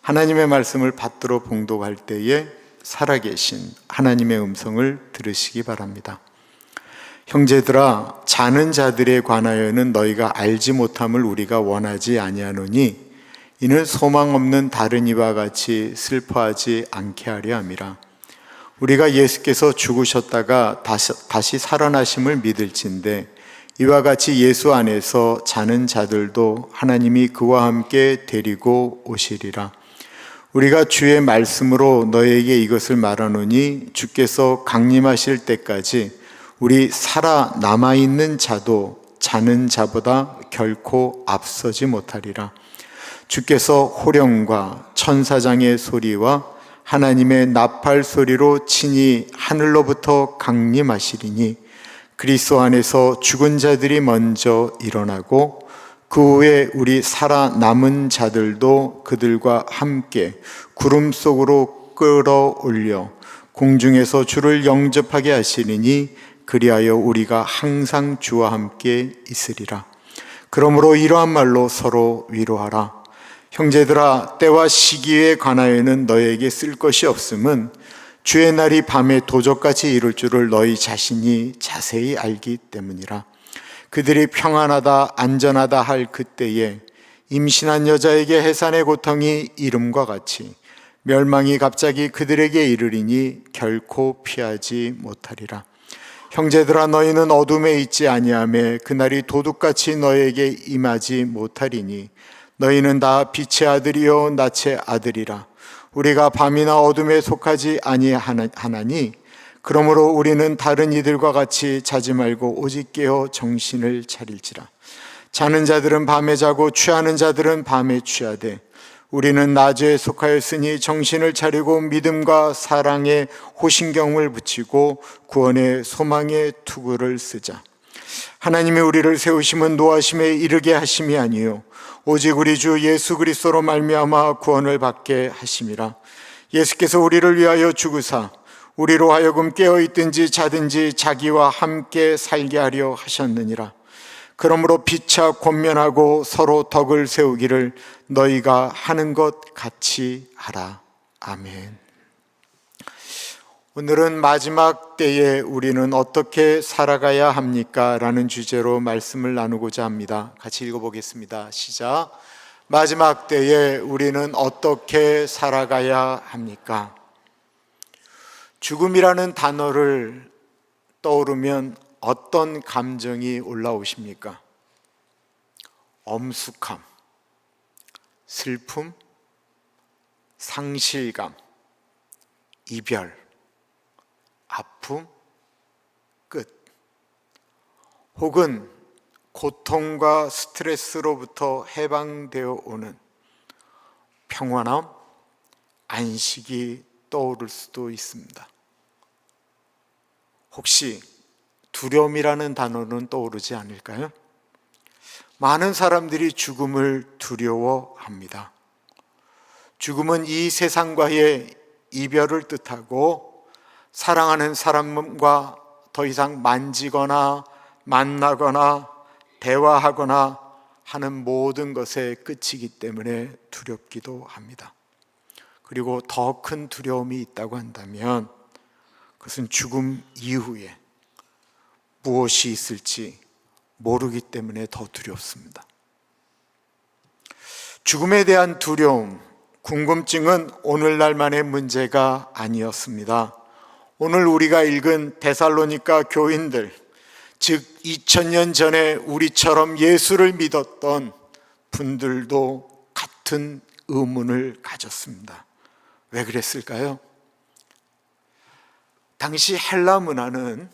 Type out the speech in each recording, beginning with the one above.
하나님의 말씀을 받들어 봉독할 때에 살아계신 하나님의 음성을 들으시기 바랍니다. 형제들아, 자는 자들에 관하여는 너희가 알지 못함을 우리가 원하지 아니하노니 이는 소망 없는 다른 이와 같이 슬퍼하지 않게 하려 함이라. 우리가 예수께서 죽으셨다가 다시 살아나심을 믿을진대 이와 같이 예수 안에서 자는 자들도 하나님이 그와 함께 데리고 오시리라. 우리가 주의 말씀으로 너에게 이것을 말하노니 주께서 강림하실 때까지 우리 살아 남아있는 자도 자는 자보다 결코 앞서지 못하리라. 주께서 호령과 천사장의 소리와 하나님의 나팔 소리로 친히 하늘로부터 강림하시리니 그리스도 안에서 죽은 자들이 먼저 일어나고 그 후에 우리 살아남은 자들도 그들과 함께 구름 속으로 끌어올려 공중에서 주를 영접하게 하시리니 그리하여 우리가 항상 주와 함께 있으리라. 그러므로 이러한 말로 서로 위로하라. 형제들아, 때와 시기에 관하여는 너에게 쓸 것이 없음은 주의 날이 밤에 도적같이 이룰 줄을 너희 자신이 자세히 알기 때문이라. 그들이 평안하다 안전하다 할 그때에 임신한 여자에게 해산의 고통이 이름과 같이 멸망이 갑자기 그들에게 이르리니 결코 피하지 못하리라. 형제들아, 너희는 어둠에 있지 아니하매 그날이 도둑같이 너에게 임하지 못하리니 너희는 다 빛의 아들이요 낯의 아들이라. 우리가 밤이나 어둠에 속하지 아니하나니 그러므로 우리는 다른 이들과 같이 자지 말고 오직 깨어 정신을 차릴지라. 자는 자들은 밤에 자고 취하는 자들은 밤에 취하되 우리는 낮에 속하였으니 정신을 차리고 믿음과 사랑에 호신경을 붙이고 구원의 소망의 투구를 쓰자. 하나님이 우리를 세우심은 노하심에 이르게 하심이 아니요 오직 우리 주 예수 그리스도로 말미암아 구원을 받게 하심이라. 예수께서 우리를 위하여 죽으사 우리로 하여금 깨어있든지 자든지 자기와 함께 살게 하려 하셨느니라. 그러므로 피차 권면하고 서로 덕을 세우기를 너희가 하는 것 같이 하라. 아멘. 오늘은 마지막 때에 우리는 어떻게 살아가야 합니까? 라는 주제로 말씀을 나누고자 합니다. 같이 읽어보겠습니다. 시작. 마지막 때에 우리는 어떻게 살아가야 합니까? 죽음이라는 단어를 떠오르면 어떤 감정이 올라오십니까? 엄숙함, 슬픔, 상실감, 이별, 아픔, 끝. 혹은 고통과 스트레스로부터 해방되어 오는 평안함, 안식이 떠오를 수도 있습니다. 혹시 두려움이라는 단어는 떠오르지 않을까요? 많은 사람들이 죽음을 두려워합니다. 죽음은 이 세상과의 이별을 뜻하고 사랑하는 사람과 더 이상 만지거나 만나거나 대화하거나 하는 모든 것의 끝이기 때문에 두렵기도 합니다. 그리고 더 큰 두려움이 있다고 한다면 그것은 죽음 이후에 무엇이 있을지 모르기 때문에 더 두렵습니다. 죽음에 대한 두려움, 궁금증은 오늘날만의 문제가 아니었습니다. 오늘 우리가 읽은 데살로니가 교인들, 즉 2000년 전에 우리처럼 예수를 믿었던 분들도 같은 의문을 가졌습니다. 왜 그랬을까요? 당시 헬라 문화는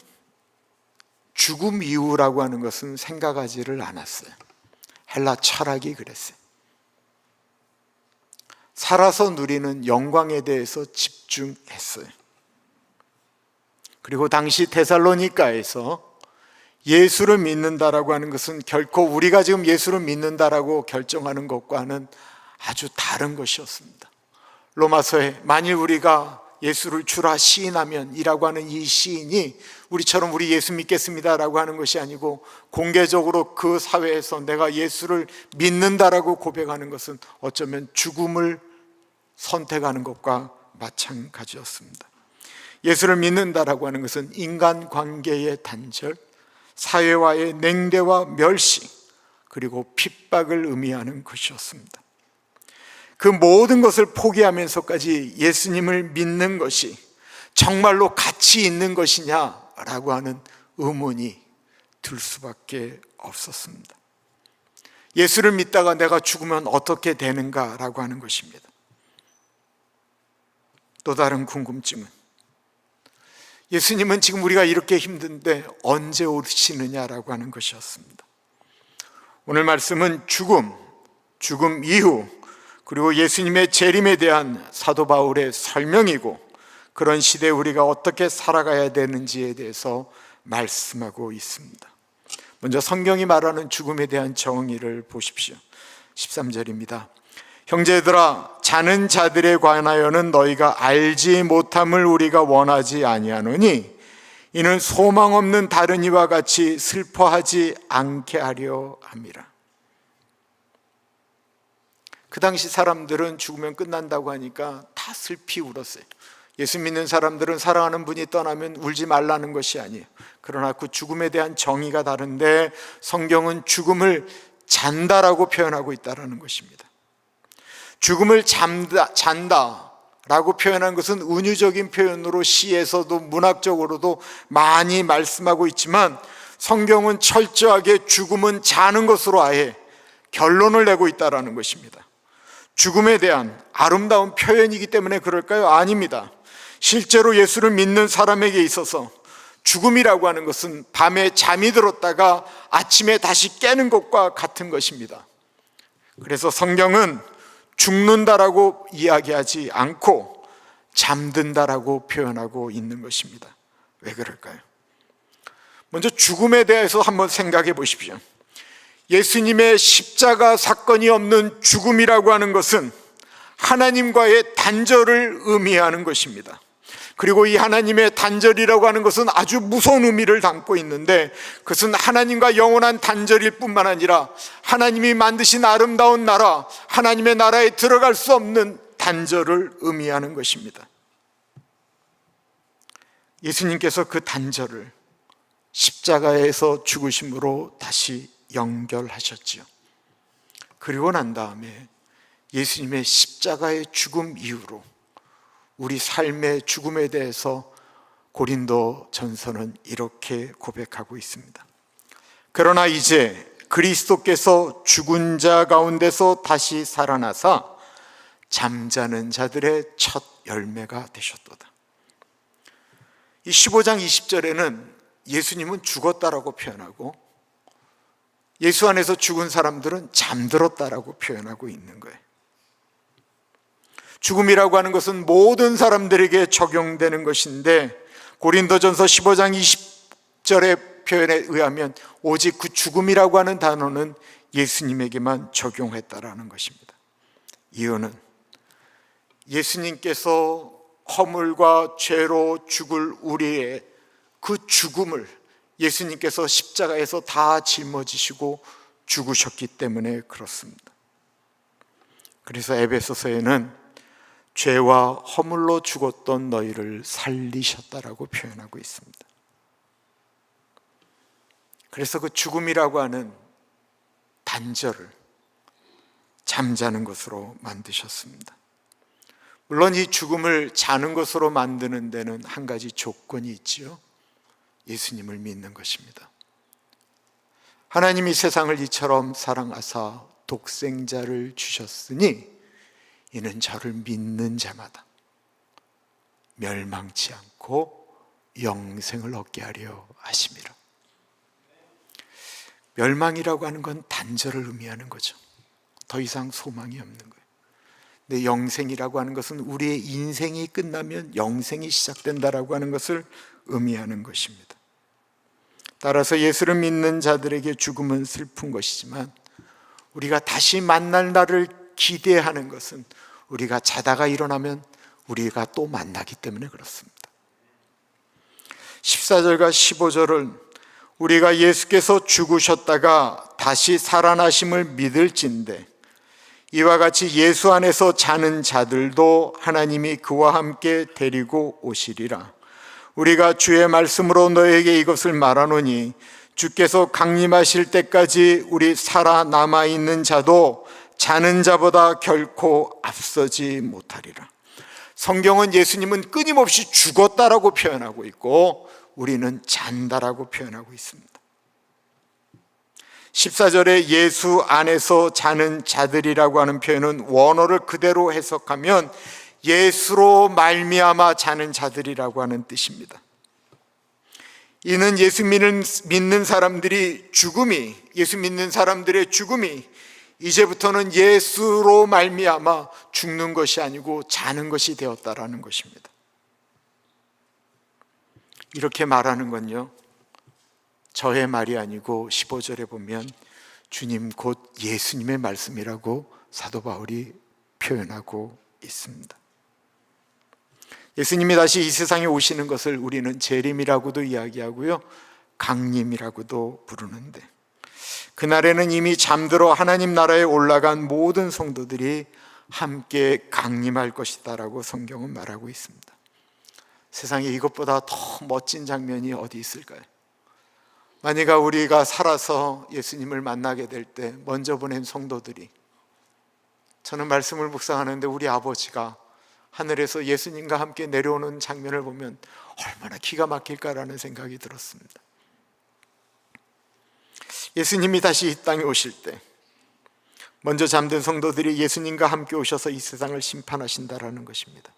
죽음 이후라고 하는 것은 생각하지를 않았어요. 헬라 철학이 그랬어요. 살아서 누리는 영광에 대해서 집중했어요. 그리고 당시 데살로니가에서 예수를 믿는다라고 하는 것은 결코 우리가 지금 예수를 믿는다라고 결정하는 것과는 아주 다른 것이었습니다. 로마서에 만일 우리가 예수를 주라 시인하면 이라고 하는 이 시인이 우리처럼 우리 예수 믿겠습니다라고 하는 것이 아니고 공개적으로 그 사회에서 내가 예수를 믿는다라고 고백하는 것은 어쩌면 죽음을 선택하는 것과 마찬가지였습니다. 예수를 믿는다라고 하는 것은 인간관계의 단절, 사회와의 냉대와 멸시, 그리고 핍박을 의미하는 것이었습니다. 그 모든 것을 포기하면서까지 예수님을 믿는 것이 정말로 가치 있는 것이냐라고 하는 의문이 들 수밖에 없었습니다. 예수를 믿다가 내가 죽으면 어떻게 되는가라고 하는 것입니다. 또 다른 궁금증은 예수님은 지금 우리가 이렇게 힘든데 언제 오시느냐라고 하는 것이었습니다. 오늘 말씀은 죽음 이후, 그리고 예수님의 재림에 대한 사도 바울의 설명이고, 그런 시대에 우리가 어떻게 살아가야 되는지에 대해서 말씀하고 있습니다. 먼저 성경이 말하는 죽음에 대한 정의를 보십시오. 13절입니다. 형제들아, 자는 자들에 관하여는 너희가 알지 못함을 우리가 원하지 아니하노니 이는 소망 없는 다른 이와 같이 슬퍼하지 않게 하려 함이라. 그 당시 사람들은 죽으면 끝난다고 하니까 다 슬피 울었어요. 예수 믿는 사람들은 사랑하는 분이 떠나면 울지 말라는 것이 아니에요. 그러나 그 죽음에 대한 정의가 다른데 성경은 죽음을 잔다라고 표현하고 있다는 것입니다. 죽음을 잔다라고 표현한 것은 은유적인 표현으로 시에서도 문학적으로도 많이 말씀하고 있지만, 성경은 철저하게 죽음은 자는 것으로 아예 결론을 내고 있다는 것입니다. 죽음에 대한 아름다운 표현이기 때문에 그럴까요? 아닙니다. 실제로 예수를 믿는 사람에게 있어서 죽음이라고 하는 것은 밤에 잠이 들었다가 아침에 다시 깨는 것과 같은 것입니다. 그래서 성경은 죽는다라고 이야기하지 않고 잠든다라고 표현하고 있는 것입니다. 왜 그럴까요? 먼저 죽음에 대해서 한번 생각해 보십시오. 예수님의 십자가 사건이 없는 죽음이라고 하는 것은 하나님과의 단절을 의미하는 것입니다. 그리고 이 하나님의 단절이라고 하는 것은 아주 무서운 의미를 담고 있는데, 그것은 하나님과 영원한 단절일 뿐만 아니라 하나님이 만드신 아름다운 나라, 하나님의 나라에 들어갈 수 없는 단절을 의미하는 것입니다. 예수님께서 그 단절을 십자가에서 죽으심으로 다시 연결하셨지요. 그리고 난 다음에 예수님의 십자가의 죽음 이후로 우리 삶의 죽음에 대해서 고린도 전서는 이렇게 고백하고 있습니다. 그러나 이제 그리스도께서 죽은 자 가운데서 다시 살아나사 잠자는 자들의 첫 열매가 되셨도다. 이 15장 20절에는 예수님은 죽었다라고 표현하고, 예수 안에서 죽은 사람들은 잠들었다라고 표현하고 있는 거예요. 죽음이라고 하는 것은 모든 사람들에게 적용되는 것인데, 고린도전서 15장 20절의 표현에 의하면 오직 그 죽음이라고 하는 단어는 예수님에게만 적용했다라는 것입니다. 이유는 예수님께서 허물과 죄로 죽을 우리의 그 죽음을 예수님께서 십자가에서 다 짊어지시고 죽으셨기 때문에 그렇습니다. 그래서 에베소서에는 죄와 허물로 죽었던 너희를 살리셨다라고 표현하고 있습니다. 그래서 그 죽음이라고 하는 단절을 잠자는 것으로 만드셨습니다. 물론 이 죽음을 자는 것으로 만드는 데는 한 가지 조건이 있지요. 예수님을 믿는 것입니다. 하나님이 세상을 이처럼 사랑하사 독생자를 주셨으니 이는 저를 믿는 자마다 멸망치 않고 영생을 얻게 하려 하심이라. 멸망이라고 하는 건 단절을 의미하는 거죠. 더 이상 소망이 없는 거예요. 근데 영생이라고 하는 것은 우리의 인생이 끝나면 영생이 시작된다라고 하는 것을 의미하는 것입니다. 따라서 예수를 믿는 자들에게 죽음은 슬픈 것이지만, 우리가 다시 만날 날을 기대하는 것은 우리가 자다가 일어나면 우리가 또 만나기 때문에 그렇습니다. 14절과 15절은 우리가 예수께서 죽으셨다가 다시 살아나심을 믿을진데, 이와 같이 예수 안에서 자는 자들도 하나님이 그와 함께 데리고 오시리라. 우리가 주의 말씀으로 너에게 이것을 말하노니 주께서 강림하실 때까지 우리 살아남아 있는 자도 자는 자보다 결코 앞서지 못하리라. 성경은 예수님은 끊임없이 죽었다라고 표현하고 있고 우리는 잔다라고 표현하고 있습니다. 14절에 예수 안에서 자는 자들이라고 하는 표현은 원어를 그대로 해석하면 예수로 말미암아 자는 자들이라고 하는 뜻입니다. 이는 예수 믿는 사람들의 죽음이 이제부터는 예수로 말미암아 죽는 것이 아니고 자는 것이 되었다라는 것입니다. 이렇게 말하는 건요, 저의 말이 아니고 15절에 보면 주님 곧 예수님의 말씀이라고 사도 바울이 표현하고 있습니다. 예수님이 다시 이 세상에 오시는 것을 우리는 재림이라고도 이야기하고요, 강림이라고도 부르는데, 그날에는 이미 잠들어 하나님 나라에 올라간 모든 성도들이 함께 강림할 것이다라고 성경은 말하고 있습니다. 세상에 이것보다 더 멋진 장면이 어디 있을까요? 만약 우리가 살아서 예수님을 만나게 될 때 먼저 보낸 성도들이, 저는 말씀을 묵상하는데 우리 아버지가 하늘에서 예수님과 함께 내려오는 장면을 보면 얼마나 기가 막힐까라는 생각이 들었습니다. 예수님이 다시 이 땅에 오실 때 먼저 잠든 성도들이 예수님과 함께 오셔서 이 세상을 심판하신다라는 것입니다.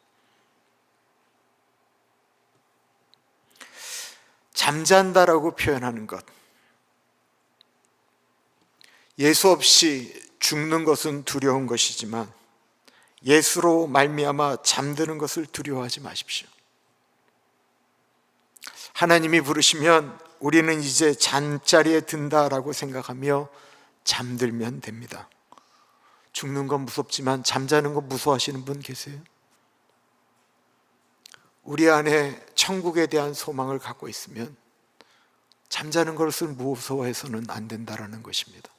잠잔다라고 표현하는 것, 예수 없이 죽는 것은 두려운 것이지만 예수로 말미암아 잠드는 것을 두려워하지 마십시오. 하나님이 부르시면 우리는 이제 잠자리에 든다라고 생각하며 잠들면 됩니다. 죽는 건 무섭지만 잠자는 건 무서워하시는 분 계세요? 우리 안에 천국에 대한 소망을 갖고 있으면 잠자는 것을 무서워해서는 안 된다라는 것입니다.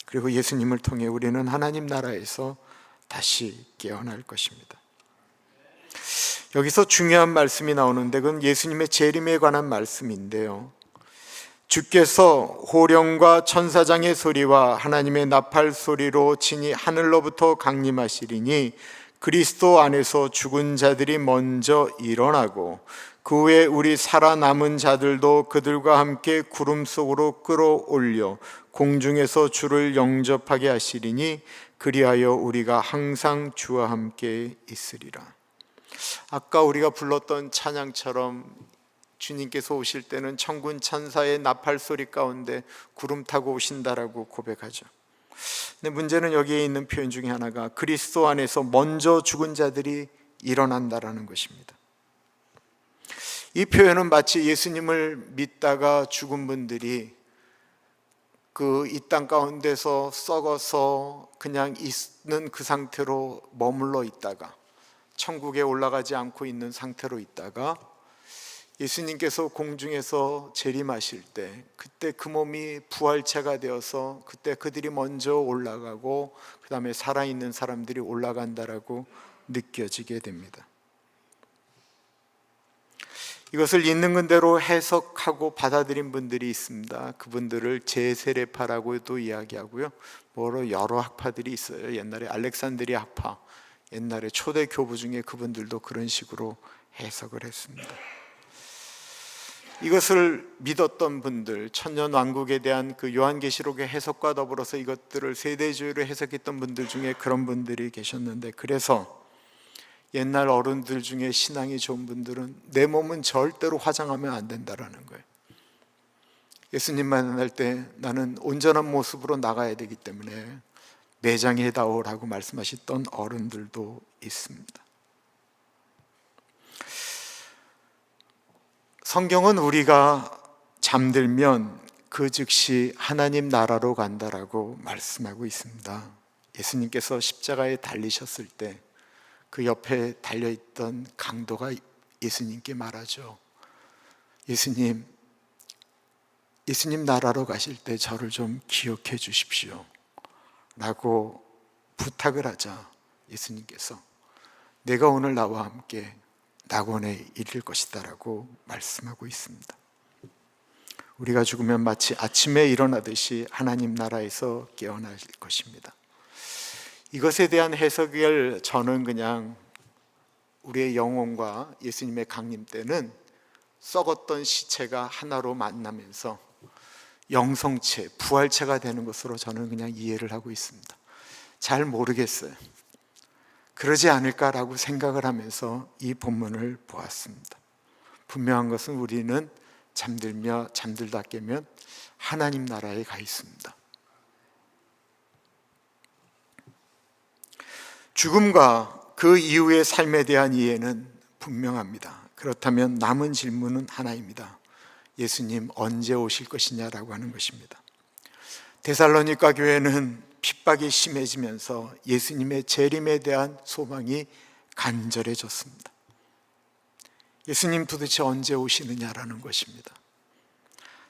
그리고 예수님을 통해 우리는 하나님 나라에서 다시 깨어날 것입니다. 여기서 중요한 말씀이 나오는데 그건 예수님의 재림에 관한 말씀인데요, 주께서 호령과 천사장의 소리와 하나님의 나팔 소리로 친히 하늘로부터 강림하시리니 그리스도 안에서 죽은 자들이 먼저 일어나고 그 후에 우리 살아남은 자들도 그들과 함께 구름 속으로 끌어올려 공중에서 주를 영접하게 하시리니 그리하여 우리가 항상 주와 함께 있으리라. 아까 우리가 불렀던 찬양처럼 주님께서 오실 때는 천군 천사의 나팔 소리 가운데 구름 타고 오신다라고 고백하죠. 근데 문제는 여기에 있는 표현 중에 하나가 그리스도 안에서 먼저 죽은 자들이 일어난다라는 것입니다. 이 표현은 마치 예수님을 믿다가 죽은 분들이 이 땅 가운데서 썩어서 그냥 있는 그 상태로 머물러 있다가 천국에 올라가지 않고 있는 상태로 있다가 예수님께서 공중에서 재림하실 때 그때 그 몸이 부활체가 되어서 그때 그들이 먼저 올라가고 그 다음에 살아있는 사람들이 올라간다라고 느껴지게 됩니다. 이것을 있는 그대로 해석하고 받아들인 분들이 있습니다. 그분들을 제세례파라고도 이야기하고요, 여러 학파들이 있어요. 옛날에 알렉산드리아 학파, 옛날에 초대 교부 중에 그분들도 그런 식으로 해석을 했습니다. 이것을 믿었던 분들, 천년왕국에 대한 그 요한계시록의 해석과 더불어서 이것들을 세대주의로 해석했던 분들 중에 그런 분들이 계셨는데, 그래서 옛날 어른들 중에 신앙이 좋은 분들은 내 몸은 절대로 화장하면 안 된다라는 거예요. 예수님 만날 때 나는 온전한 모습으로 나가야 되기 때문에 매장해다오라고 말씀하셨던 어른들도 있습니다. 성경은 우리가 잠들면 그 즉시 하나님 나라로 간다라고 말씀하고 있습니다. 예수님께서 십자가에 달리셨을 때 그 옆에 달려있던 강도가 예수님께 말하죠. 예수님 나라로 가실 때 저를 좀 기억해 주십시오. 라고 부탁을 하자 예수님께서 내가 오늘 나와 함께 낙원에 이를 것이다 라고 말씀하고 있습니다. 우리가 죽으면 마치 아침에 일어나듯이 하나님 나라에서 깨어날 것입니다. 이것에 대한 해석을 저는 그냥 우리의 영혼과 예수님의 강림 때는 썩었던 시체가 하나로 만나면서 영성체, 부활체가 되는 것으로 저는 그냥 이해를 하고 있습니다. 잘 모르겠어요. 그러지 않을까라고 생각을 하면서 이 본문을 보았습니다. 분명한 것은 우리는 잠들며 잠들다 깨면 하나님 나라에 가 있습니다. 죽음과 그 이후의 삶에 대한 이해는 분명합니다. 그렇다면 남은 질문은 하나입니다. 예수님 언제 오실 것이냐라고 하는 것입니다. 데살로니가 교회는 핍박이 심해지면서 예수님의 재림에 대한 소망이 간절해졌습니다. 예수님 도대체 언제 오시느냐라는 것입니다.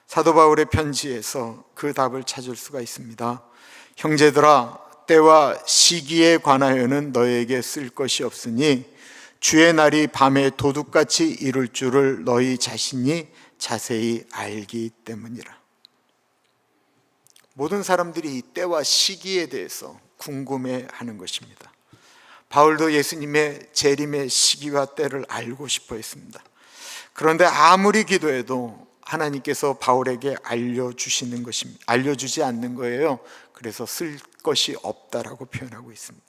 사도 바울의 편지에서 그 답을 찾을 수가 있습니다. 형제들아, 때와 시기에 관하여는 너에게 쓸 것이 없으니 주의 날이 밤에 도둑같이 이룰 줄을 너희 자신이 자세히 알기 때문이라. 모든 사람들이 이 때와 시기에 대해서 궁금해하는 것입니다. 바울도 예수님의 재림의 시기와 때를 알고 싶어 했습니다. 그런데 아무리 기도해도 하나님께서 바울에게 알려주지 않는 거예요. 그래서 쓸 것이 없다라고 표현하고 있습니다.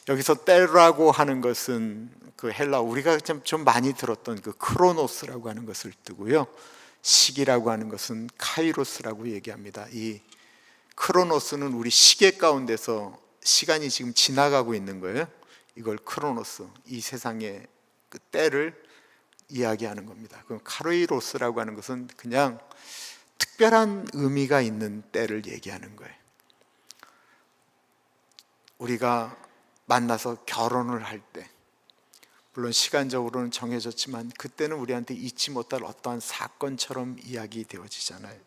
여기서 때라고 하는 것은 그 헬라 우리가 좀 많이 들었던 그 크로노스라고 하는 것을 뜨고요, 시기라고 하는 것은 카이로스라고 얘기합니다. 이 크로노스는 우리 시계 가운데서 시간이 지금 지나가고 있는 거예요. 이걸 크로노스, 이 세상의 그 때를 이야기하는 겁니다. 그럼 카이로스라고 하는 것은 그냥 특별한 의미가 있는 때를 얘기하는 거예요. 우리가 만나서 결혼을 할 때, 물론 시간적으로는 정해졌지만 그때는 우리한테 잊지 못할 어떠한 사건처럼 이야기되어지잖아요.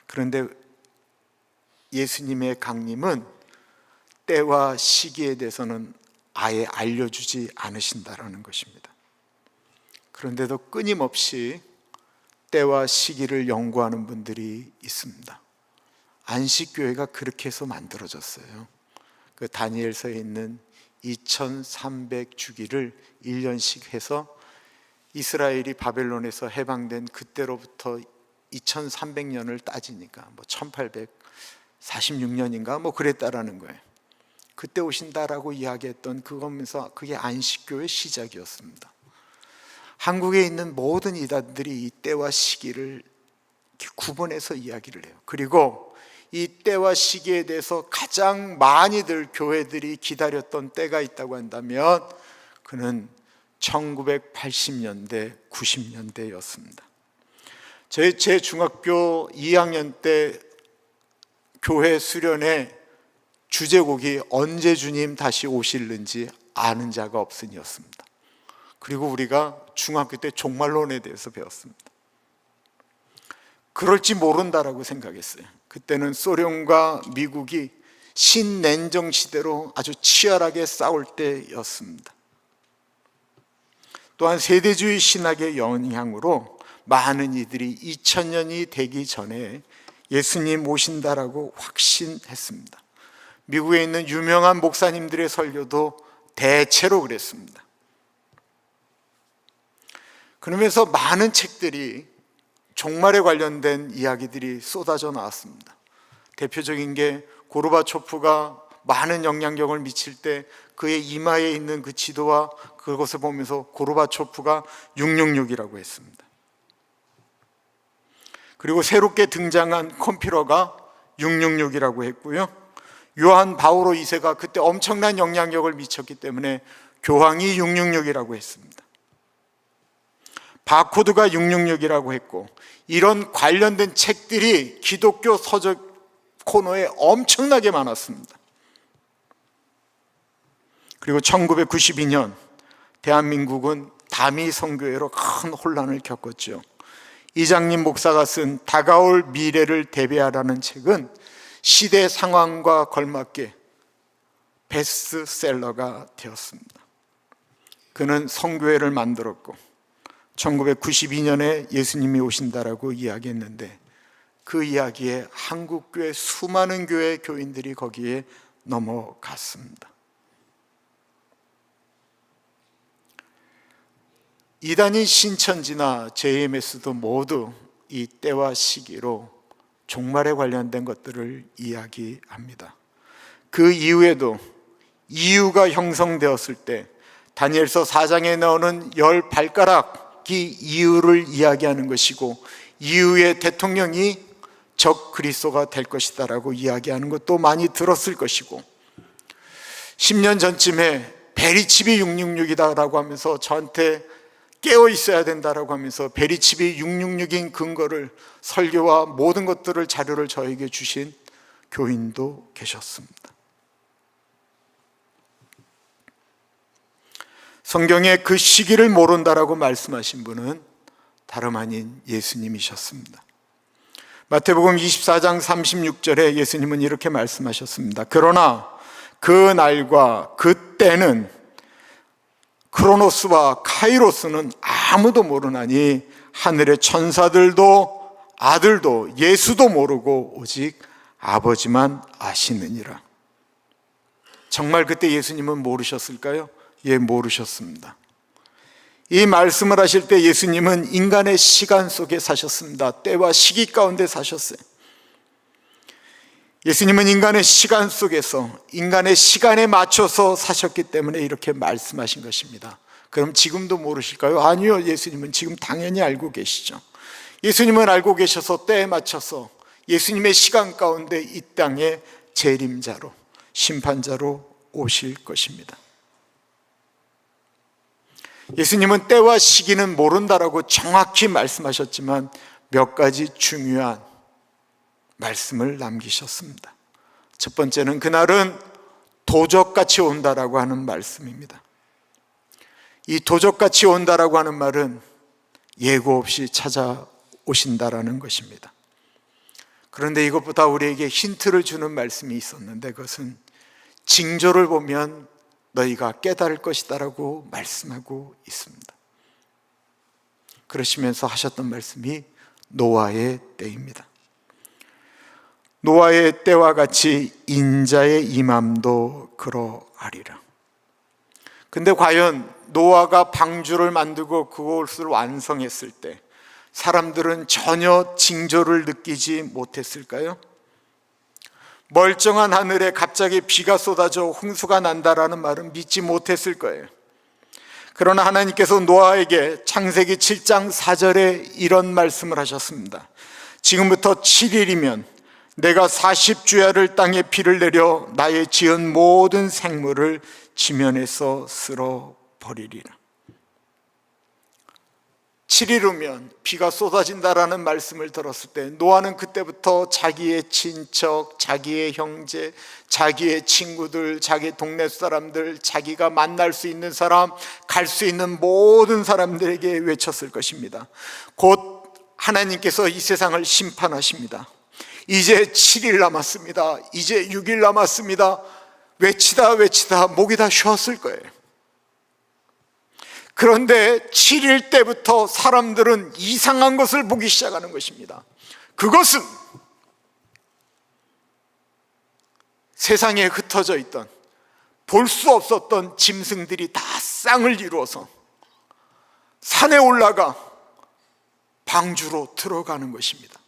그런데 예수님의 강림은 때와 시기에 대해서는 아예 알려주지 않으신다라는 것입니다. 그런데도 끊임없이 때와 시기를 연구하는 분들이 있습니다. 안식교회가 그렇게 해서 만들어졌어요. 그 다니엘서에 있는 2300주기를 1년씩 해서 이스라엘이 바벨론에서 해방된 그때로부터 2300년을 따지니까 1846년인가 그랬다라는 거예요. 그때 오신다라고 이야기했던 그거면서 그게 안식교의 시작이었습니다. 한국에 있는 모든 이단들이 이 때와 시기를 구분해서 이야기를 해요. 그리고 이 때와 시기에 대해서 가장 많이들 교회들이 기다렸던 때가 있다고 한다면 그는 1980년대, 90년대였습니다. 제 중학교 2학년 때 교회 수련회 주제곡이 언제 주님 다시 오실는지 아는 자가 없으니였습니다. 그리고 우리가 중학교 때 종말론에 대해서 배웠습니다. 그럴지 모른다라고 생각했어요. 그때는 소련과 미국이 신냉정 시대로 아주 치열하게 싸울 때였습니다. 또한 세대주의 신학의 영향으로 많은 이들이 2000년이 되기 전에 예수님 오신다라고 확신했습니다. 미국에 있는 유명한 목사님들의 설교도 대체로 그랬습니다. 그러면서 많은 책들이 종말에 관련된 이야기들이 쏟아져 나왔습니다. 대표적인 게 고르바초프가 많은 영향력을 미칠 때 그의 이마에 있는 그 지도와 그것을 보면서 고르바초프가 666이라고 했습니다. 그리고 새롭게 등장한 컴퓨터가 666이라고 했고요, 요한 바오로 2세가 그때 엄청난 영향력을 미쳤기 때문에 교황이 666이라고 했습니다. 바코드가 666이라고 했고, 이런 관련된 책들이 기독교 서적 코너에 엄청나게 많았습니다. 그리고 1992년 대한민국은 다미 선교회로 큰 혼란을 겪었죠. 이장님 목사가 쓴 다가올 미래를 대비하라는 책은 시대 상황과 걸맞게 베스트셀러가 되었습니다. 그는 성교회를 만들었고 1992년에 예수님이 오신다라고 이야기했는데 그 이야기에 한국교회 수많은 교회 교인들이 거기에 넘어갔습니다. 이단인 신천지나 JMS도 모두 이 때와 시기로 종말에 관련된 것들을 이야기합니다. 그 이후에도 이유가 형성되었을 때 다니엘서 4장에 나오는 10발가락이 이유를 이야기하는 것이고 이후에 대통령이 적 그리스도가 될 것이다라고 이야기하는 것도 많이 들었을 것이고 10년 전쯤에 베리칩이 666이다라고 하면서 저한테 깨어 있어야 된다라고 하면서 베리칩이 666인 근거를 설교와 모든 것들을 자료를 저에게 주신 교인도 계셨습니다. 성경에 그 시기를 모른다라고 말씀하신 분은 다름 아닌 예수님이셨습니다. 마태복음 24장 36절에 예수님은 이렇게 말씀하셨습니다. 그러나 그 날과 그 때는 크로노스와 카이로스는 아무도 모르나니 하늘의 천사들도 아들도 예수도 모르고 오직 아버지만 아시느니라. 정말 그때 예수님은 모르셨을까요? 예, 모르셨습니다. 이 말씀을 하실 때 예수님은 인간의 시간 속에 사셨습니다. 때와 시기 가운데 사셨어요. 예수님은 인간의 시간 속에서 인간의 시간에 맞춰서 사셨기 때문에 이렇게 말씀하신 것입니다. 그럼 지금도 모르실까요? 아니요, 예수님은 지금 당연히 알고 계시죠. 예수님은 알고 계셔서 때에 맞춰서 예수님의 시간 가운데 이 땅에 재림자로 심판자로 오실 것입니다. 예수님은 때와 시기는 모른다라고 정확히 말씀하셨지만 몇 가지 중요한 말씀을 남기셨습니다. 첫 번째는 그날은 도적같이 온다라고 하는 말씀입니다. 이 도적같이 온다라고 하는 말은 예고 없이 찾아오신다라는 것입니다. 그런데 이것보다 우리에게 힌트를 주는 말씀이 있었는데 그것은 징조를 보면 너희가 깨달을 것이다라고 말씀하고 있습니다. 그러시면서 하셨던 말씀이 노아의 때입니다. 노아의 때와 같이 인자의 임함도 그러하리라. 근데 과연 노아가 방주를 만들고 그것을 완성했을 때 사람들은 전혀 징조를 느끼지 못했을까요? 멀쩡한 하늘에 갑자기 비가 쏟아져 홍수가 난다라는 말은 믿지 못했을 거예요. 그러나 하나님께서 노아에게 창세기 7장 4절에 이런 말씀을 하셨습니다. 지금부터 7일이면 내가 40주야를 땅에 비를 내려 나의 지은 모든 생물을 지면에서 쓸어버리리라. 7일 후면 비가 쏟아진다라는 말씀을 들었을 때 노아는 그때부터 자기의 친척, 자기의 형제, 자기의 친구들, 자기 동네 사람들, 자기가 만날 수 있는 사람, 갈 수 있는 모든 사람들에게 외쳤을 것입니다. 곧 하나님께서 이 세상을 심판하십니다. 이제 7일 남았습니다. 이제 6일 남았습니다. 외치다 목이 다 쉬었을 거예요. 그런데 7일 때부터 사람들은 이상한 것을 보기 시작하는 것입니다. 그것은 세상에 흩어져 있던 볼 수 없었던 짐승들이 다 쌍을 이루어서 산에 올라가 방주로 들어가는 것입니다.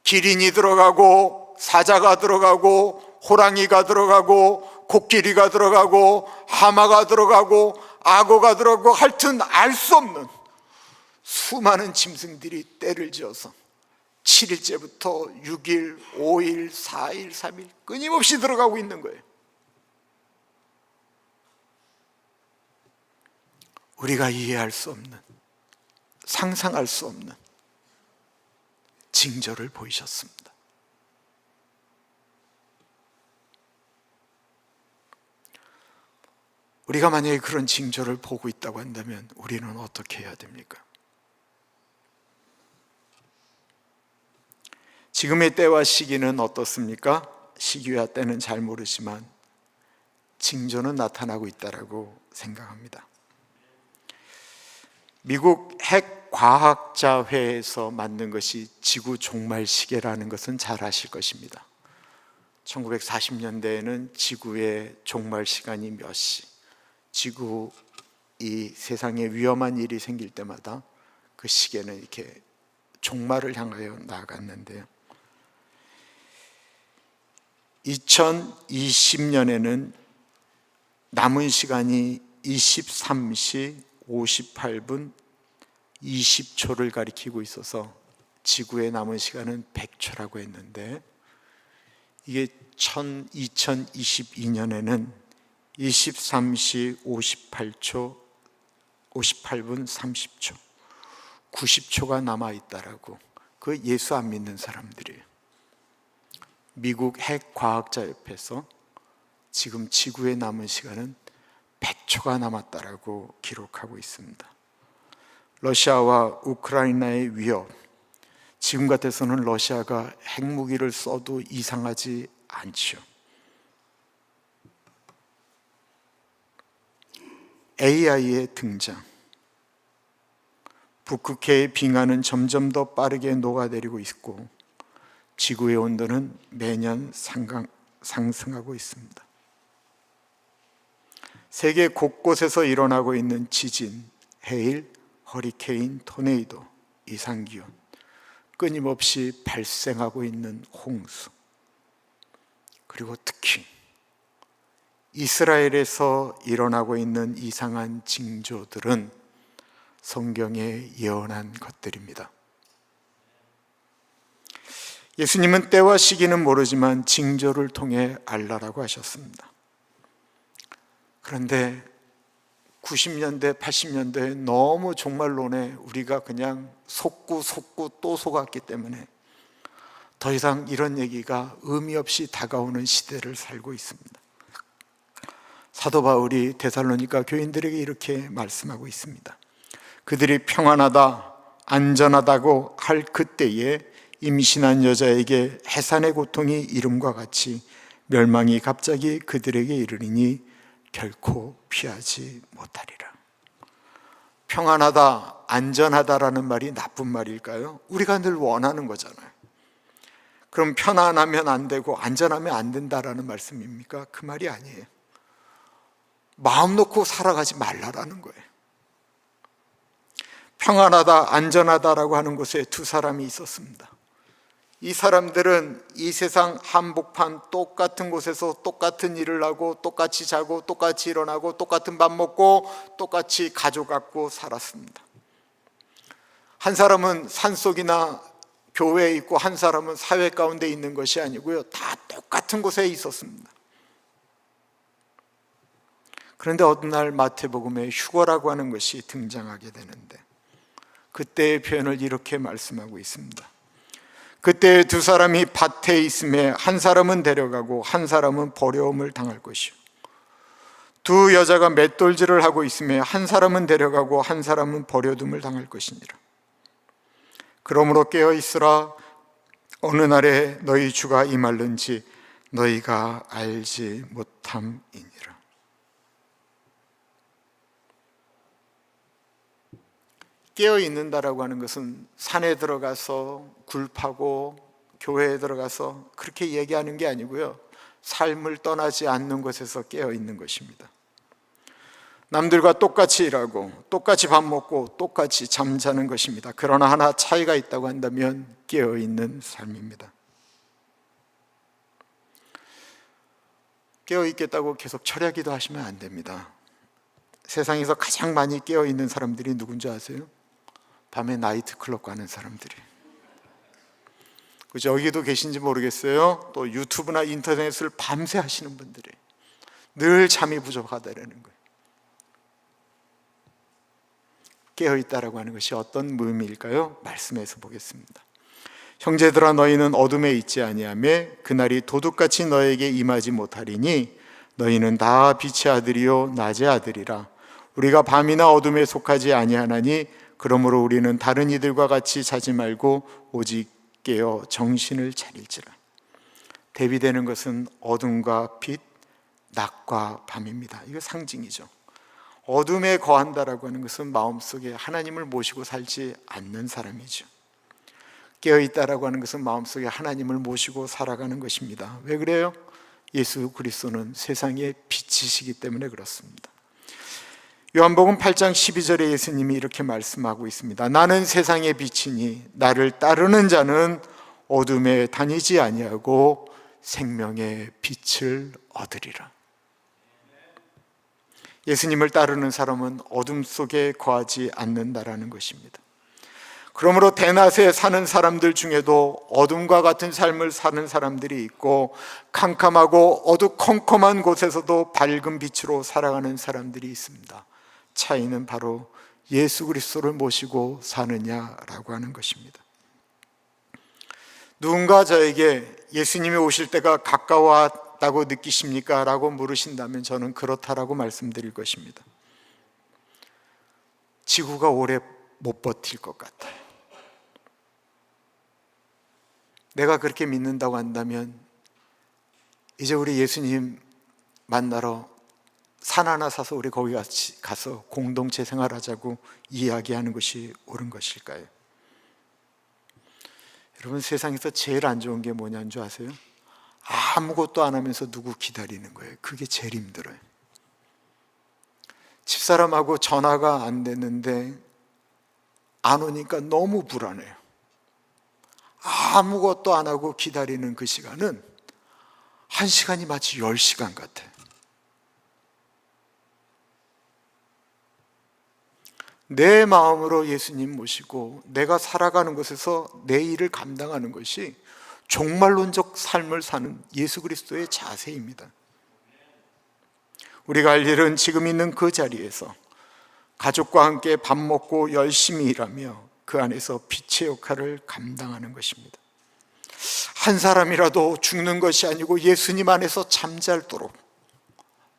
기린이 들어가고 사자가 들어가고 호랑이가 들어가고 코끼리가 들어가고 하마가 들어가고 악어가 들어가고 하여튼 알 수 없는 수많은 짐승들이 때를 지어서 7일째부터 6일, 5일, 4일, 3일 끊임없이 들어가고 있는 거예요. 우리가 이해할 수 없는, 상상할 수 없는 징조를 보이셨습니다. 우리가 만약에 그런 징조를 보고 있다고 한다면 우리는 어떻게 해야 됩니까? 지금의 때와 시기는 어떻습니까? 시기와 때는 잘 모르지만 징조는 나타나고 있다고 생각합니다. 미국 핵과학자회에서 만든 것이 지구 종말 시계라는 것은 잘 아실 것입니다. 1940년대에는 지구의 종말 시간이 몇 시, 지구 이 세상에 위험한 일이 생길 때마다 그 시계는 이렇게 종말을 향하여 나아갔는데요. 2020년에는 남은 시간이 23시 58분 20초를 가리키고 있어서 지구의 남은 시간은 100초라고 했는데, 이게 2022년에는 23시 58분 30초 90초가 남아있다라고, 그 예수 안 믿는 사람들이에요. 미국 핵과학자협회에서 지금 지구의 남은 시간은 100초가 남았다라고 기록하고 있습니다. 러시아와 우크라이나의 위협, 지금 같아서는 러시아가 핵무기를 써도 이상하지 않죠. AI의 등장, 북극해의 빙하는 점점 더 빠르게 녹아내리고 있고 지구의 온도는 매년 상승하고 있습니다. 세계 곳곳에서 일어나고 있는 지진, 해일, 허리케인, 토네이도, 이상기온, 끊임없이 발생하고 있는 홍수, 그리고 특히 이스라엘에서 일어나고 있는 이상한 징조들은 성경에 예언한 것들입니다. 예수님은 때와 시기는 모르지만 징조를 통해 알라라고 하셨습니다. 그런데 90년대, 80년대에 너무 종말론에 우리가 그냥 속고 또 속았기 때문에 더 이상 이런 얘기가 의미 없이 다가오는 시대를 살고 있습니다. 사도 바울이 데살로니가 교인들에게 이렇게 말씀하고 있습니다. 그들이 평안하다, 안전하다고 할 그때에 임신한 여자에게 해산의 고통이 이름과 같이 멸망이 갑자기 그들에게 이르리니 결코 피하지 못하리라. 평안하다, 안전하다라는 말이 나쁜 말일까요? 우리가 늘 원하는 거잖아요. 그럼 편안하면 안 되고 안전하면 안 된다라는 말씀입니까? 그 말이 아니에요. 마음 놓고 살아가지 말라라는 거예요. 평안하다, 안전하다라고 하는 곳에 두 사람이 있었습니다. 이 사람들은 이 세상 한복판 똑같은 곳에서 똑같은 일을 하고 똑같이 자고 똑같이 일어나고 똑같은 밥 먹고 똑같이 가족 갖고 살았습니다. 한 사람은 산속이나 교회에 있고 한 사람은 사회 가운데 있는 것이 아니고요, 다 똑같은 곳에 있었습니다. 그런데 어느 날 마태복음에 휴거라고 하는 것이 등장하게 되는데, 그때의 표현을 이렇게 말씀하고 있습니다. 그때 두 사람이 밭에 있음에 한 사람은 데려가고 한 사람은 버려움을 당할 것이요, 두 여자가 맷돌질을 하고 있음에 한 사람은 데려가고 한 사람은 버려둠을 당할 것이니라. 그러므로 깨어 있으라. 어느 날에 너희 주가 임할는지 너희가 알지 못함이니라. 깨어 있는다라고 하는 것은 산에 들어가서 굴 파고 교회에 들어가서 그렇게 얘기하는 게 아니고요, 삶을 떠나지 않는 곳에서 깨어 있는 것입니다. 남들과 똑같이 일하고 똑같이 밥 먹고 똑같이 잠자는 것입니다. 그러나 하나 차이가 있다고 한다면 깨어 있는 삶입니다. 깨어 있겠다고 계속 철야기도 하시면 안 됩니다. 세상에서 가장 많이 깨어 있는 사람들이 누군지 아세요? 밤에 나이트클럽 가는 사람들이. 그죠? 여기도 계신지 모르겠어요. 또 유튜브나 인터넷을 밤새 하시는 분들이 늘 잠이 부족하다라는 거예요. 깨어있다라고 하는 것이 어떤 의미일까요? 말씀에서 보겠습니다. 형제들아, 너희는 어둠에 있지 아니하며 그날이 도둑같이 너에게 임하지 못하리니 너희는 다 빛의 아들이요 낮의 아들이라. 우리가 밤이나 어둠에 속하지 아니하나니 그러므로 우리는 다른 이들과 같이 자지 말고 오직 깨어 정신을 차릴지라. 대비되는 것은 어둠과 빛, 낮과 밤입니다. 이거 상징이죠. 어둠에 거한다라고 하는 것은 마음속에 하나님을 모시고 살지 않는 사람이죠. 깨어있다라고 하는 것은 마음속에 하나님을 모시고 살아가는 것입니다. 왜 그래요? 예수 그리스도는 세상의 빛이시기 때문에 그렇습니다. 요한복음 8장 12절에 예수님이 이렇게 말씀하고 있습니다. 나는 세상의 빛이니 나를 따르는 자는 어둠에 다니지 아니하고 생명의 빛을 얻으리라. 예수님을 따르는 사람은 어둠 속에 거하지 않는다라는 것입니다. 그러므로 대낮에 사는 사람들 중에도 어둠과 같은 삶을 사는 사람들이 있고, 캄캄하고 어두컴컴한 곳에서도 밝은 빛으로 살아가는 사람들이 있습니다. 차이는 바로 예수 그리스도를 모시고 사느냐라고 하는 것입니다. 누군가 저에게 예수님이 오실 때가 가까웠다고 느끼십니까? 라고 물으신다면 저는 그렇다라고 말씀드릴 것입니다. 지구가 오래 못 버틸 것 같아요. 내가 그렇게 믿는다고 한다면 이제 우리 예수님 만나러 산 하나 사서 우리 거기 같이 가서 공동체 생활하자고 이야기하는 것이 옳은 것일까요? 여러분, 세상에서 제일 안 좋은 게 뭐냐는 줄 아세요? 아무것도 안 하면서 누구 기다리는 거예요. 그게 제일 힘들어요. 집사람하고 전화가 안 됐는데 안 오니까 너무 불안해요. 아무것도 안 하고 기다리는 그 시간은 한 시간이 마치 10시간 같아요. 내 마음으로 예수님 모시고 내가 살아가는 곳에서 내 일을 감당하는 것이 종말론적 삶을 사는 예수 그리스도의 자세입니다. 우리가 할 일은 지금 있는 그 자리에서 가족과 함께 밥 먹고 열심히 일하며 그 안에서 빛의 역할을 감당하는 것입니다. 한 사람이라도 죽는 것이 아니고 예수님 안에서 잠잘도록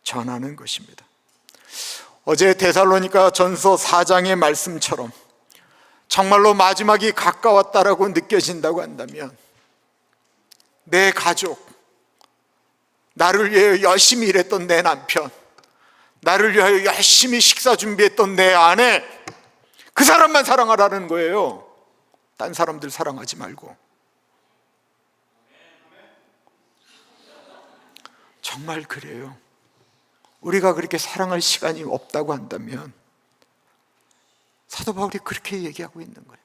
전하는 것입니다. 어제 데살로니가 전서 4장의 말씀처럼 정말로 마지막이 가까웠다라고 느껴진다고 한다면 내 가족, 나를 위해 열심히 일했던 내 남편, 나를 위하여 열심히 식사 준비했던 내 아내, 그 사람만 사랑하라는 거예요. 딴 사람들 사랑하지 말고. 정말 그래요. 우리가 그렇게 사랑할 시간이 없다고 한다면 사도 바울이 그렇게 얘기하고 있는 거예요.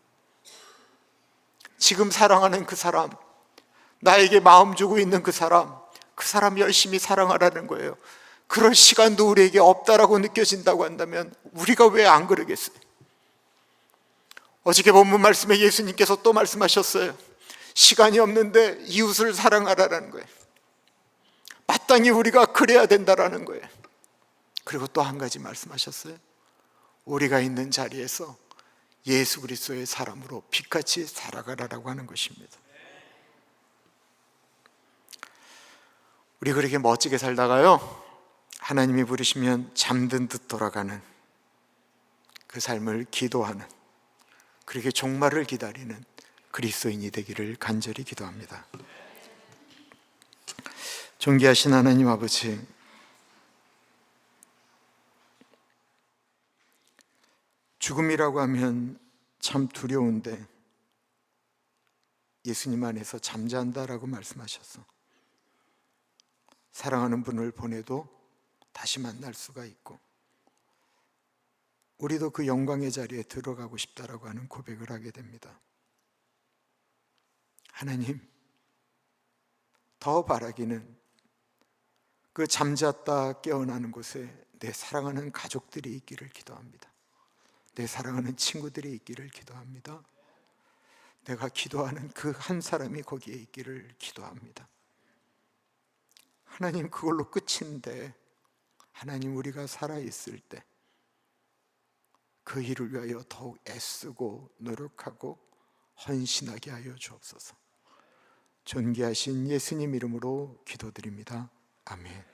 지금 사랑하는 그 사람, 나에게 마음 주고 있는 그 사람 열심히 사랑하라는 거예요. 그럴 시간도 우리에게 없다라고 느껴진다고 한다면 우리가 왜 안 그러겠어요? 어저께 본문 말씀에 예수님께서 또 말씀하셨어요. 시간이 없는데 이웃을 사랑하라는 거예요. 마땅히 우리가 그래야 된다라는 거예요. 그리고 또 한 가지 말씀하셨어요. 우리가 있는 자리에서 예수 그리스도의 사람으로 빛같이 살아가라라고 하는 것입니다. 우리 그렇게 멋지게 살다가요, 하나님이 부르시면 잠든 듯 돌아가는 그 삶을 기도하는, 그렇게 종말을 기다리는 그리스도인이 되기를 간절히 기도합니다. 존귀하신 하나님 아버지, 죽음이라고 하면 참 두려운데 예수님 안에서 잠잔다라고 말씀하셔서 사랑하는 분을 보내도 다시 만날 수가 있고, 우리도 그 영광의 자리에 들어가고 싶다라고 하는 고백을 하게 됩니다. 하나님, 더 바라기는 그 잠잤다 깨어나는 곳에 내 사랑하는 가족들이 있기를 기도합니다. 내 사랑하는 친구들이 있기를 기도합니다. 내가 기도하는 그 한 사람이 거기에 있기를 기도합니다. 하나님, 그걸로 끝인데 하나님, 우리가 살아있을 때 그 일을 위하여 더욱 애쓰고 노력하고 헌신하게 하여 주옵소서. 존귀하신 예수님 이름으로 기도드립니다. 아멘.